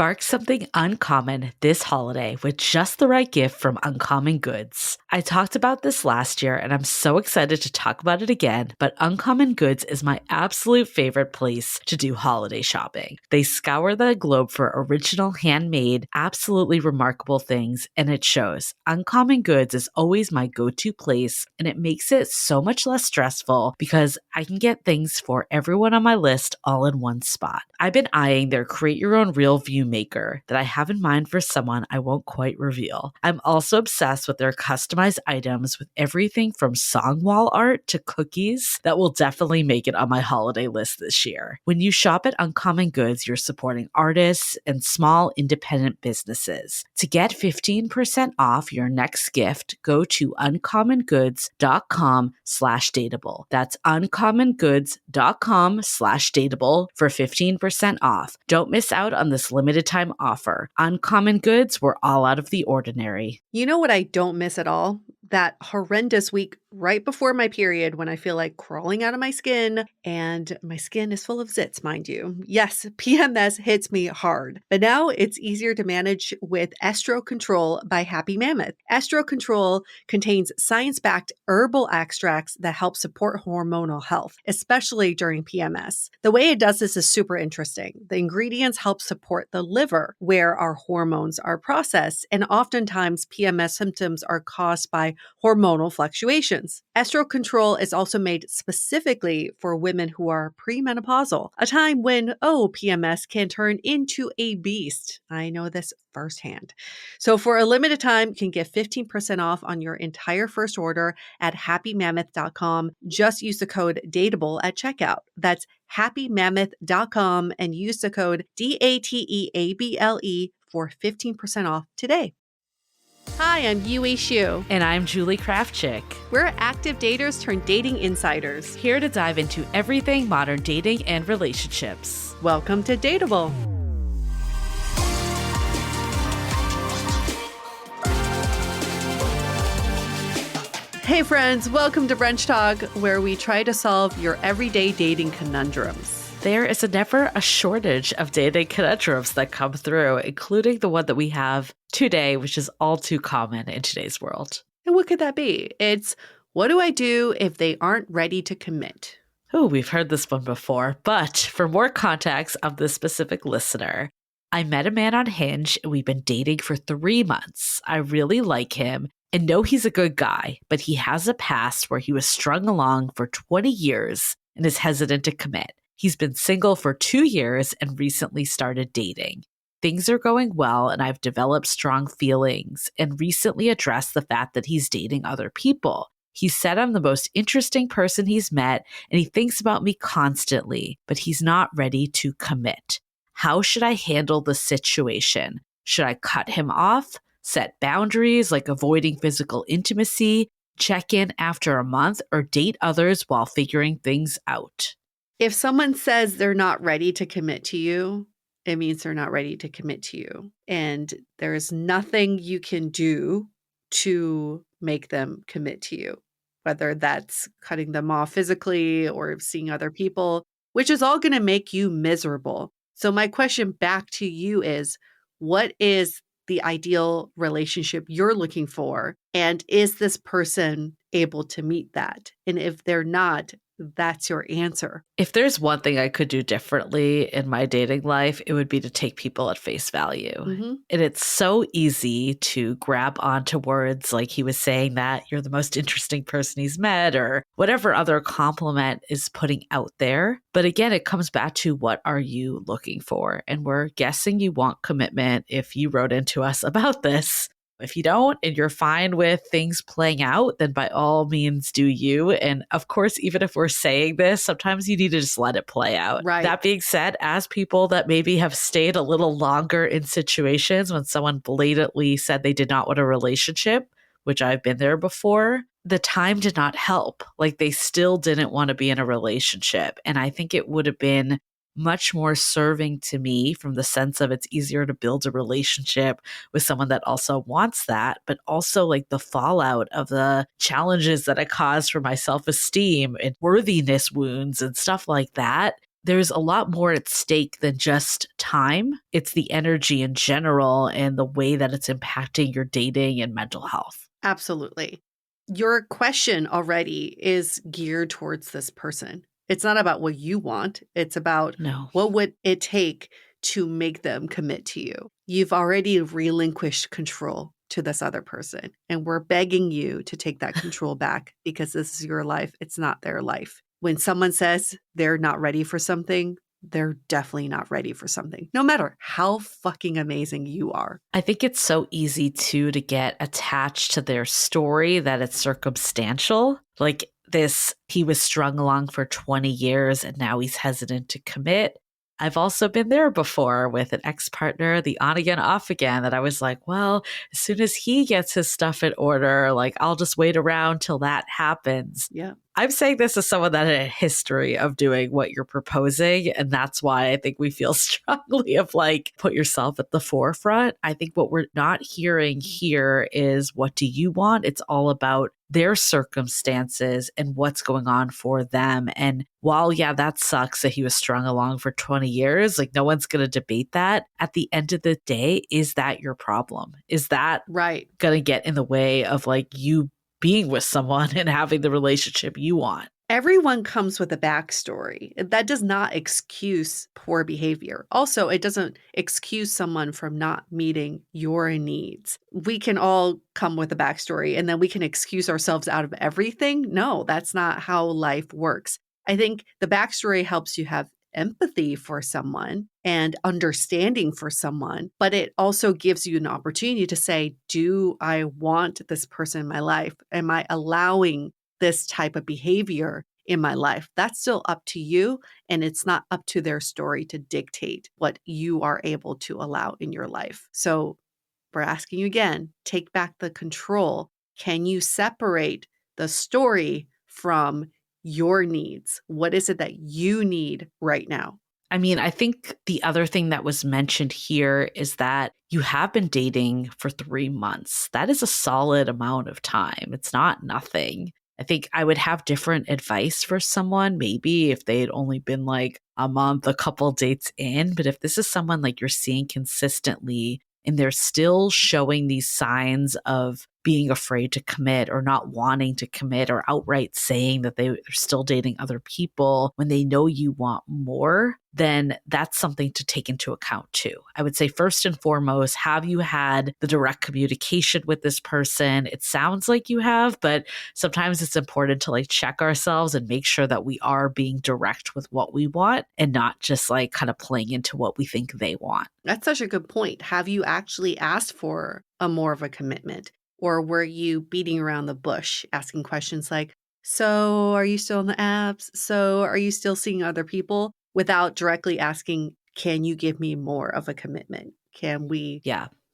Spark something uncommon this holiday with just the right gift from Uncommon Goods. I talked about this last year and I'm so excited to talk about it again, but Uncommon Goods is my absolute favorite place to do holiday shopping. They scour the globe for original, handmade, absolutely remarkable things, and it shows. Uncommon Goods is always my go-to place, and it makes it so much less stressful because I can get things for everyone on my list all in one spot. I've been eyeing their Create Your Own Real View Maker that I have in mind for someone I won't quite reveal. I'm also obsessed with their customized items with everything from song wall art to cookies that will definitely make it on my holiday list this year. When you shop at Uncommon Goods, you're supporting artists and small independent businesses. To get 15% off your next gift, go to uncommongoods.com/dateable. That's uncommongoods.com/dateable for 15% off. Don't miss out on this limited time offer. Uncommon Goods, we're all out of the ordinary. You know what I don't miss at all? That horrendous week right before my period when I feel like crawling out of my skin, and my skin is full of zits, mind you. Yes, PMS hits me hard, but now it's easier to manage with Estro Control by Happy Mammoth. Estro Control contains science-backed herbal extracts that help support hormonal health, especially during PMS. The way it does this is super interesting. The ingredients help support the liver, where our hormones are processed, and oftentimes PMS symptoms are caused by hormonal fluctuations. Estro Control is also made specifically for women who are premenopausal, a time when, PMS can turn into a beast. I know this firsthand. So for a limited time, you can get 15% off on your entire first order at happymammoth.com. Just use the code DATEABLE at checkout. That's happymammoth.com and use the code DATEABLE for 15% off today. Hi, I'm Yue Xu. And I'm Julie Kraftchick. We're active daters turned dating insiders. Here to dive into everything modern dating and relationships. Welcome to Dateable. Hey friends, welcome to Brunch Talk, where we try to solve your everyday dating conundrums. There is never a shortage of dating conundrums that come through, including the one that we have today, which is all too common in today's world. And what could that be? It's, what do I do if they aren't ready to commit? Oh, we've heard this one before, but for more context of this specific listener, I met a man on Hinge and we've been dating for 3 months. I really like him and know he's a good guy, but he has a past where he was strung along for 20 years and is hesitant to commit. He's been single for 2 years and recently started dating. Things are going well and I've developed strong feelings and recently addressed the fact that he's dating other people. He said I'm the most interesting person he's met and he thinks about me constantly, but he's not ready to commit. How should I handle the situation? Should I cut him off, set boundaries like avoiding physical intimacy, check in after a month, or date others while figuring things out? If someone says they're not ready to commit to you, it means they're not ready to commit to you. And there is nothing you can do to make them commit to you, whether that's cutting them off physically or seeing other people, which is all going to make you miserable. So my question back to you is, what is the ideal relationship you're looking for? And is this person able to meet that? And if they're not, that's your answer. If there's one thing I could do differently in my dating life, it would be to take people at face value. Mm-hmm. And it's so easy to grab onto words like he was saying that you're the most interesting person he's met or whatever other compliment is putting out there. But again, it comes back to what are you looking for? And we're guessing you want commitment if you wrote into us about this. If you don't and you're fine with things playing out, then by all means do you. And of course, even if we're saying this, sometimes you need to just let it play out. Right. That being said, as people that maybe have stayed a little longer in situations when someone blatantly said they did not want a relationship, which I've been there before, the time did not help. Like they still didn't want to be in a relationship. And I think it would have been much more serving to me from the sense of it's easier to build a relationship with someone that also wants that, but also like the fallout of the challenges that it caused for my self-esteem and worthiness wounds and stuff like that. there's a lot more at stake than just time. It's the energy in general and the way that it's impacting your dating and mental health. Absolutely. Your question already is geared towards this person. It's not about what you want. It's about No. what would it take to make them commit to you. You've already relinquished control to this other person, and we're begging you to take that control back because this is your life. It's not their life. When someone says they're not ready for something, they're definitely not ready for something, no matter how fucking amazing you are. I think it's so easy too to get attached to their story that it's circumstantial. Like this, he was strung along for 20 years and now he's hesitant to commit. I've also been there before with an ex-partner, the on again, off again, that I was like, well, as soon as he gets his stuff in order, like I'll just wait around till that happens. Yeah. I'm saying this as someone that had a history of doing what you're proposing. And that's why I think we feel strongly of like, put yourself at the forefront. I think what we're not hearing here is what do you want? It's all about their circumstances and what's going on for them. And while, yeah, that sucks that he was strung along for 20 years, like no one's going to debate that. At the end of the day, is that your problem? Is that right going to get in the way of like you being with someone and having the relationship you want? Everyone comes with a backstory. That does not excuse poor behavior. Also, it doesn't excuse someone from not meeting your needs. We can all come with a backstory and then we can excuse ourselves out of everything. No, that's not how life works. I think the backstory helps you have empathy for someone and understanding for someone, but it also gives you an opportunity to say, do I want this person in my life? Am I allowing this type of behavior in my life? That's still up to you. And it's not up to their story to dictate what you are able to allow in your life. So we're asking you again, take back the control. Can you separate the story from your needs? What is it that you need right now? I mean, I think the other thing that was mentioned here is that you have been dating for 3 months. That is a solid amount of time. It's not nothing. I think I would have different advice for someone, maybe if they had only been like a month, a couple dates in. But if this is someone like you're seeing consistently and they're still showing these signs of being afraid to commit or not wanting to commit or outright saying that they're still dating other people when they know you want more, then that's something to take into account too. I would say first and foremost, have you had the direct communication with this person? It sounds like you have, but sometimes it's important to like check ourselves and make sure that we are being direct with what we want and not just like kind of playing into what we think they want. That's such a good point. Have you actually asked for a more of a commitment? Or were you beating around the bush, asking questions like, so are you still on the apps? So are you still seeing other people? Without directly asking, can you give me more of a commitment? Can we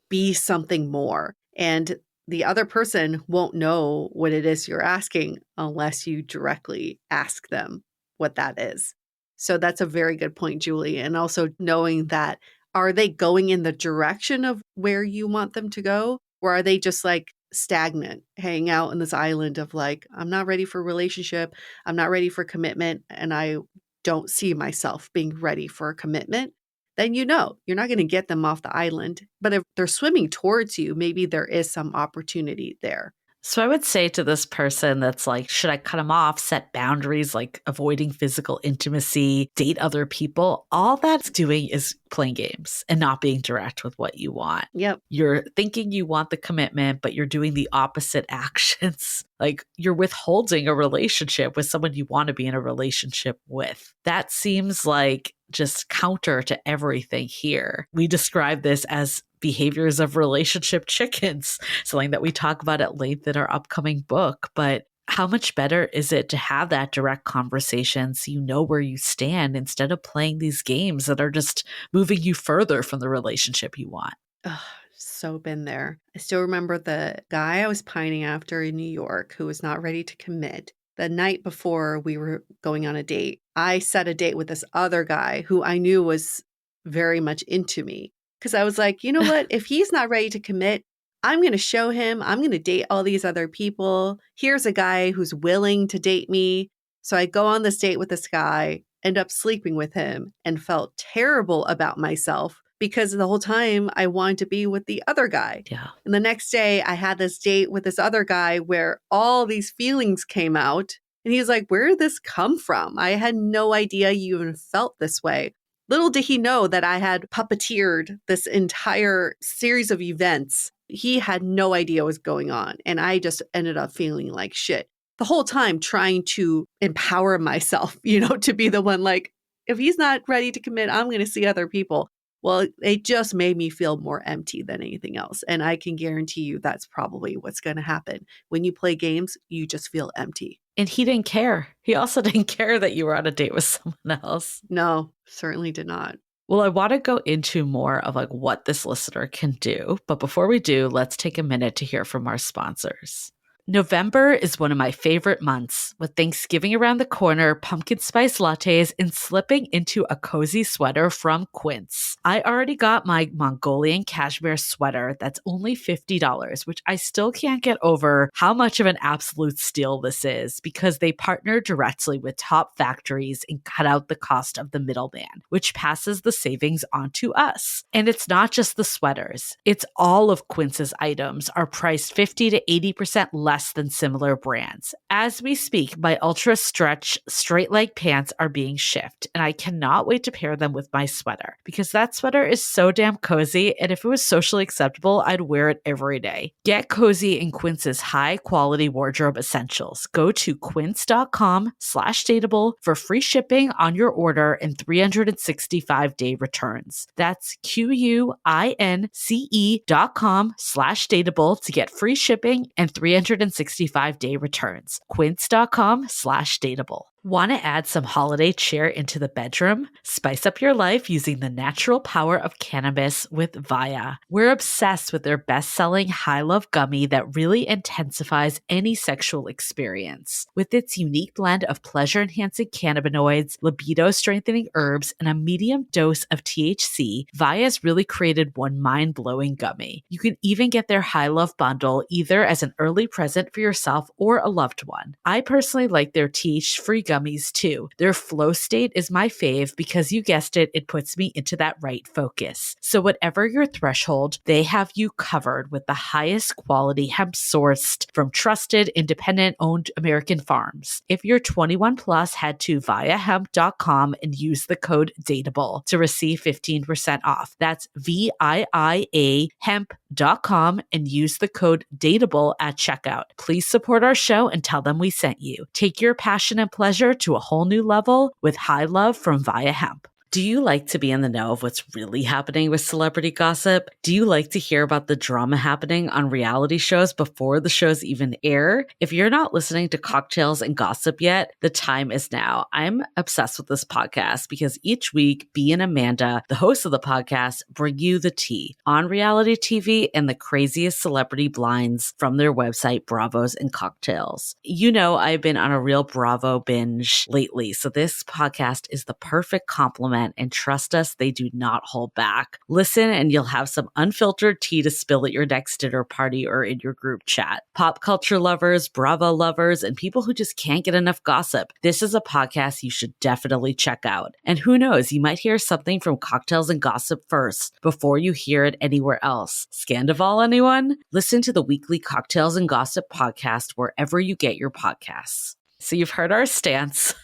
be something more? And the other person won't know what it is you're asking unless you directly ask them what that is. So that's a very good point, Julie. And also knowing that, are they going in the direction of where you want them to go? Or are they just like stagnant, hanging out in this island of like, I'm not ready for a relationship. I'm not ready for commitment. And I don't see myself being ready for a commitment. Then you're not going to get them off the island. But if they're swimming towards you, maybe there is some opportunity there. So I would say to this person that's like, should I cut them off, set boundaries, like avoiding physical intimacy, date other people? All that's doing is playing games and not being direct with what you want. Yep. You're thinking you want the commitment, but you're doing the opposite actions. Like you're withholding a relationship with someone you want to be in a relationship with. That seems like just counter to everything here. We describe this as behaviors of relationship chickens, something that we talk about at length in our upcoming book. But how much better is it to have that direct conversation so you know where you stand instead of playing these games that are just moving you further from the relationship you want? Ugh, so been there. I still remember the guy I was pining after in New York who was not ready to commit. The night before we were going on a date, I set a date with this other guy who I knew was very much into me. Because I was like, you know what? If he's not ready to commit, I'm going to show him. I'm going to date all these other people. Here's a guy who's willing to date me. So I go on this date with this guy. end up sleeping with him and felt terrible about myself because the whole time I wanted to be with the other guy. Yeah. And the next day I had this date with this other guy where all these feelings came out. And he's like, where did this come from? I had no idea you even felt this way. Little did he know that I had puppeteered this entire series of events. He had no idea what was going on. And I just ended up feeling like shit the whole time, trying to empower myself, to be the one like, if he's not ready to commit, I'm going to see other people. Well, it just made me feel more empty than anything else. And I can guarantee you that's probably what's going to happen. When you play games, you just feel empty. And he didn't care. He also didn't care that you were on a date with someone else. No, certainly did not. Well, I want to go into more of like what this listener can do. But before we do, let's take a minute to hear from our sponsors. November is one of my favorite months, with Thanksgiving around the corner, pumpkin spice lattes, and slipping into a cozy sweater from Quince. I already got my Mongolian cashmere sweater that's only $50, which I still can't get over how much of an absolute steal this is because they partner directly with top factories and cut out the cost of the middleman, which passes the savings on to us. And it's not just the sweaters. It's all of Quince's items are priced 50 to 80% less than similar brands. As we speak, my ultra stretch straight leg pants are being shipped, and I cannot wait to pair them with my sweater because that sweater is so damn cozy, and if it was socially acceptable, I'd wear it every day. Get cozy in Quince's high quality wardrobe essentials. Go to quince.com/dateable for free shipping on your order and 365-day returns. That's QUINCE.com/dateable to get free shipping and 365-day returns. Quince.com/dateable. Want to add some holiday cheer into the bedroom? Spice up your life using the natural power of cannabis with Via. We're obsessed with their best-selling High Love gummy that really intensifies any sexual experience. With its unique blend of pleasure-enhancing cannabinoids, libido-strengthening herbs, and a medium dose of THC, Via's really created one mind-blowing gummy. You can even get their High Love bundle either as an early present for yourself or a loved one. I personally like their THC-free gummies too. Their Flow State is my fave because you guessed it, it puts me into that right focus. So whatever your threshold, they have you covered with the highest quality hemp sourced from trusted, independent owned American farms. If you're 21 plus, head to viahemp.com and use the code DATEABLE to receive 15% off. That's VIIA hemp.com and use the code DATEABLE at checkout. Please support our show and tell them we sent you. Take your passion and pleasure to a whole new level with High Love from Via Hemp. Do you like to be in the know of what's really happening with celebrity gossip? Do you like to hear about the drama happening on reality shows before the shows even air? If you're not listening to Cocktails and Gossip yet, the time is now. I'm obsessed with this podcast because each week, Bea and Amanda, the hosts of the podcast, bring you the tea on reality TV and the craziest celebrity blinds from their website, Bravos and Cocktails. You know, I've been on a real Bravo binge lately, so this podcast is the perfect complement. And trust us, they do not hold back. Listen and you'll have some unfiltered tea to spill at your next dinner party or in your group chat. Pop culture lovers, Bravo lovers, and people who just can't get enough gossip. This is a podcast you should definitely check out. And who knows, you might hear something from Cocktails and Gossip first before you hear it anywhere else. Scandival, anyone? Listen to the weekly Cocktails and Gossip podcast wherever you get your podcasts. So you've heard our stance.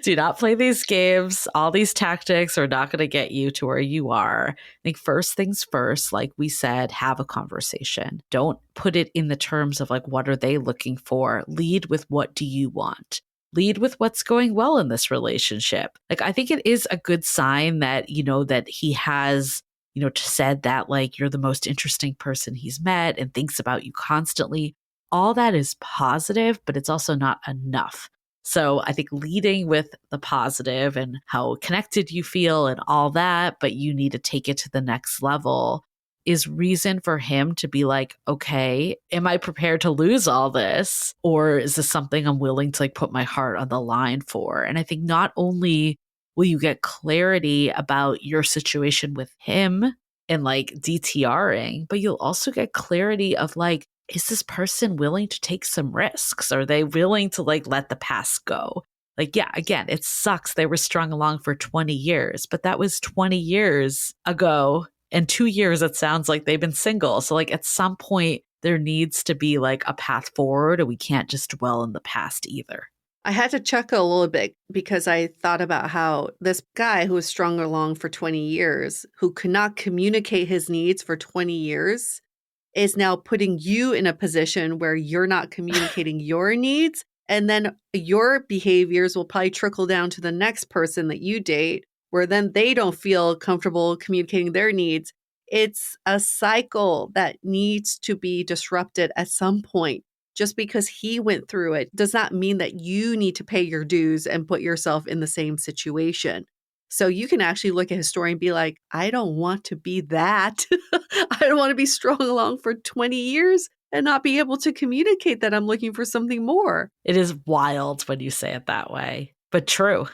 Do not play these games. All these tactics are not going to get you to where you are. I think first things first, like we said, have a conversation. Don't put it in the terms of like, what are they looking for? Lead with what do you want? Lead with what's going well in this relationship. Like, I think it is a good sign that, that he has, said that like you're the most interesting person he's met and thinks about you constantly. All that is positive, but it's also not enough. So I think leading with the positive and how connected you feel and all that, but you need to take it to the next level is reason for him to be like, okay, am I prepared to lose all this? Or is this something I'm willing to like put my heart on the line for? And I think not only will you get clarity about your situation with him and like DTRing, but you'll also get clarity of like, is this person willing to take some risks? Are they willing to like let the past go? Like, yeah, again, it sucks they were strung along for 20 years, but that was 20 years ago. And 2 years, it sounds like they've been single. So, like, at some point, there needs to be like a path forward, and we can't just dwell in the past either. I had to chuckle a little bit because I thought about how this guy who was strung along for 20 years, who could not communicate his needs for 20 years, is now putting you in a position where you're not communicating your needs. And then your behaviors will probably trickle down to the next person that you date, where then they don't feel comfortable communicating their needs. It's a cycle that needs to be disrupted at some point. Just because he went through it does not mean that you need to pay your dues and put yourself in the same situation. So you can actually look at his story and be like, I don't want to be that. I don't want to be strung along for 20 years and not be able to communicate that I'm looking for something more. It is wild when you say it that way, but true.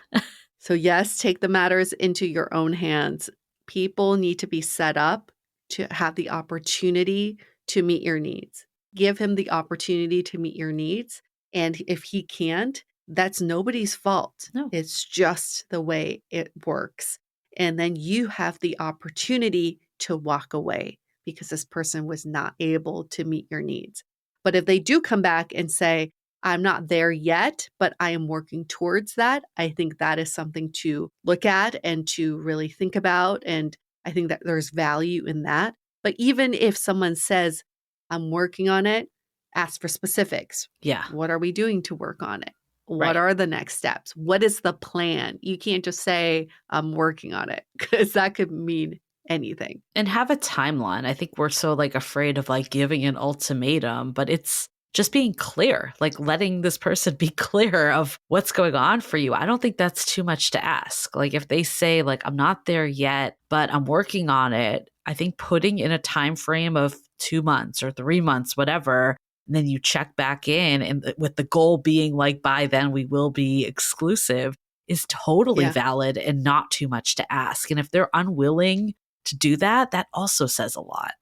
So yes, take the matters into your own hands. People need to be set up to have the opportunity to meet your needs. Give him the opportunity to meet your needs. And if he can't, that's nobody's fault. No. It's just the way it works. And then you have the opportunity to walk away because this person was not able to meet your needs. But if they do come back and say, I'm not there yet, but I am working towards that, I think that is something to look at and to really think about. And I think that there's value in that. But even if someone says, I'm working on it, ask for specifics. Yeah. What are we doing to work on it? What Right. are the next steps? What is the plan? You can't just say, I'm working on it, because that could mean anything. And have a timeline. I think we're so like afraid of like giving an ultimatum, but it's just being clear, like letting this person be clear of what's going on for you. I don't think that's too much to ask. Like if they say like, I'm not there yet, but I'm working on it, I think putting in a time frame of 2 months or 3 months, whatever, and then you check back in, and with the goal being like, by then we will be exclusive, is totally valid and not too much to ask. And if they're unwilling to do that, that also says a lot.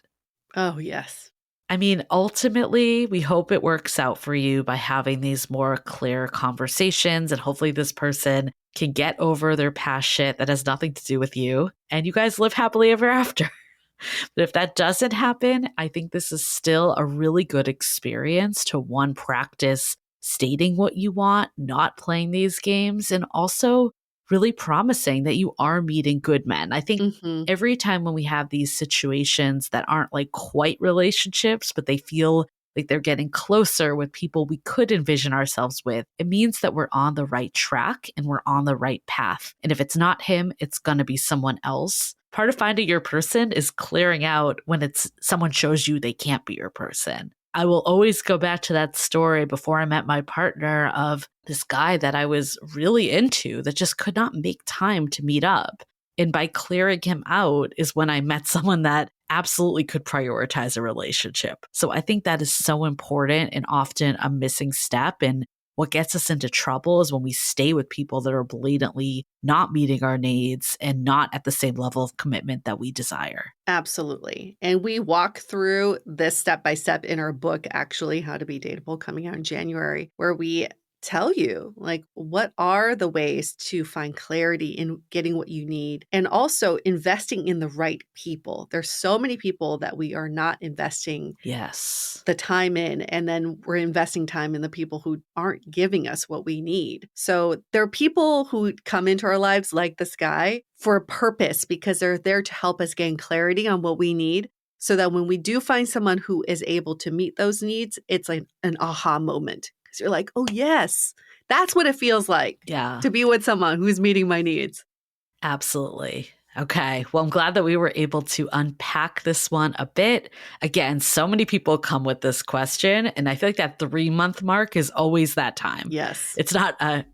Oh, yes. I mean, ultimately, we hope it works out for you by having these more clear conversations, and hopefully this person can get over their past shit that has nothing to do with you, and you guys live happily ever after. But if that doesn't happen, I think this is still a really good experience to, one, practice stating what you want, not playing these games, and also really promising that you are meeting good men. I think every time when we have these situations that aren't like quite relationships, but they feel like they're getting closer with people we could envision ourselves with, it means that we're on the right track and we're on the right path. And if it's not him, it's going to be someone else. Part of finding your person is clearing out when it's someone shows you they can't be your person. I will always go back to that story before I met my partner of this guy that I was really into that just could not make time to meet up. And by clearing him out is when I met someone that absolutely could prioritize a relationship. So I think that is so important and often a missing step. And what gets us into trouble is when we stay with people that are blatantly not meeting our needs and not at the same level of commitment that we desire. Absolutely. And we walk through this step by step in our book, actually, How to Be Dateable, coming out in January, where we tell you, like, what are the ways to find clarity in getting what you need, and also investing in the right people. There's so many people that we are not investing the time in, and then we're investing time in the people who aren't giving us what we need. So there are people who come into our lives like this guy for a purpose, because they're there to help us gain clarity on what we need, so that when we do find someone who is able to meet those needs, it's like an aha moment. You're like, oh, yes, that's what it feels like to be with someone who's meeting my needs. Absolutely. Okay. Well, I'm glad that we were able to unpack this one a bit. Again, so many people come with this question, and I feel like that 3-month mark is always that time. Yes. It's not a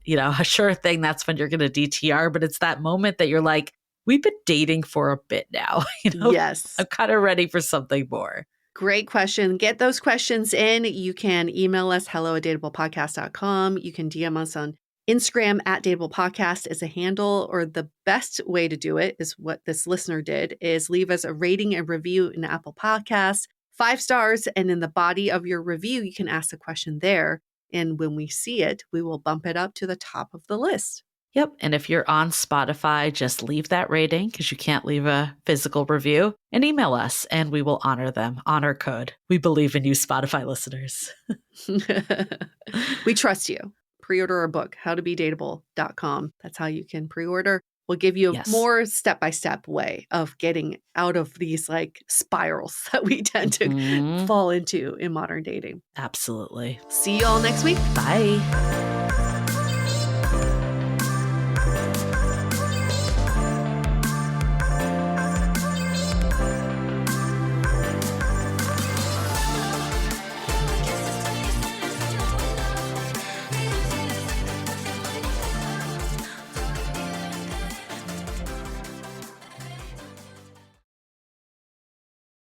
sure thing that's when you're going to DTR, but it's that moment that you're like, we've been dating for a bit now. Yes. I'm kind of ready for something more. Great question. Get those questions in. You can email us, hello@dateablepodcast.com. You can DM us on Instagram @dateablepodcast is a handle, or the best way to do it is what this listener did, is leave us a rating and review in Apple Podcasts, 5 stars. And in the body of your review, you can ask the question there. And when we see it, we will bump it up to the top of the list. Yep. And if you're on Spotify, just leave that rating because you can't leave a physical review and email us and we will honor them. Honor code. We believe in you, Spotify listeners. We trust you. Pre-order our book, howtobedateable.com. That's how you can pre-order. We'll give you a more step-by-step way of getting out of these like spirals that we tend to fall into in modern dating. Absolutely. See you all next week. Bye.